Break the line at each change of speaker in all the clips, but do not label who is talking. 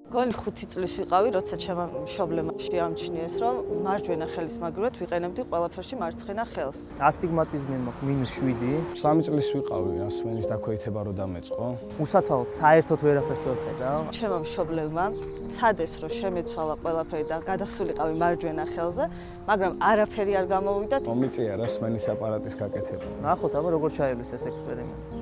გონი 5 წლის ვიყავი, როცა ჩემმა მშობლებმა შეამჩნიეს, რომ მარჯვენა ხელის მაგივრად ვიყენებდი ყველაფერში მარცხენა ხელს.
ასტიგმატიზმი მაქვს -7.
3 წლის ვიყავი, ასმენის დაქვეითება რო დამეწყო.
უსათვალოდ საერთოდ ვერაფერს ვერ ხედავ.
ჩემმა მშობლებმა ცადეს, რომ შემეცვალა ყველაფერი და გადასულიყავი მარჯვენა ხელზე, მაგრამ არაფერი არ გამოვიდა.
მომიწია რა სმენის აპარატის გაკეთება.
ნახოთ, აბა როგორ ჩაივლის ეს ექსპერიმენტი.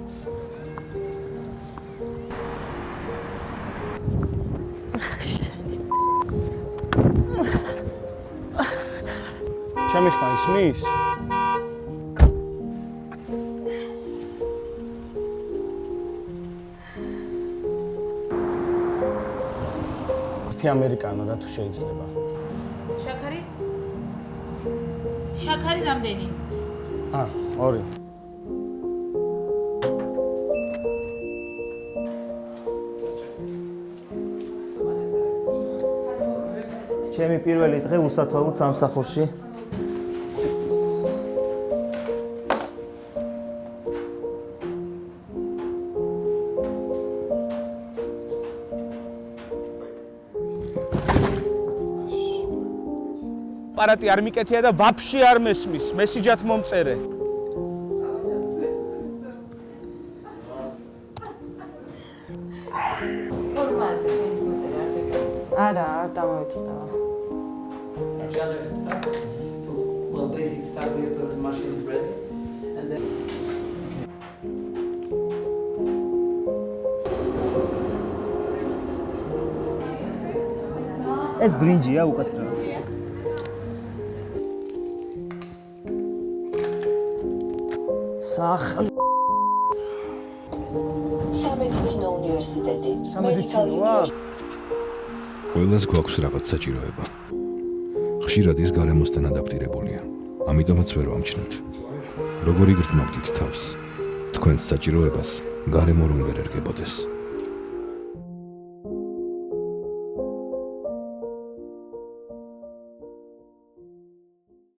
ჩემი ხმა ისმის? ერთი ამერიკანო რა თუ შეიძლება.
შაქარი? შაქარი რამდენი?
2.
ჩემი პირველი დღე უსათვალოდ სამსახურში.
აპარატი არ მიკეთია და ვაფშე არ მესმის, მესიჯად მომწერე.
ფორმაზე ფენის მოწერა არ დაგაკეთე.
არა, არ დამოვიწყდა.
So, well, basic start with the machine is ready, and then.
ეს ბრინჯია უკაცრავად. სახლი
სამედიცინო უნივერსიტეტი.
სამედიცინოა?
ყველას გვაქვს რაღაც საჭიროება. ხშირად ის გარემოსთან ადაპტირებულია. ამიტომაც ვერ ვამჩნევთ. როგორ იგრძნობდით თავს? თქვენს საჭიროებას გარემო რომ ვერ ერგებოდეს.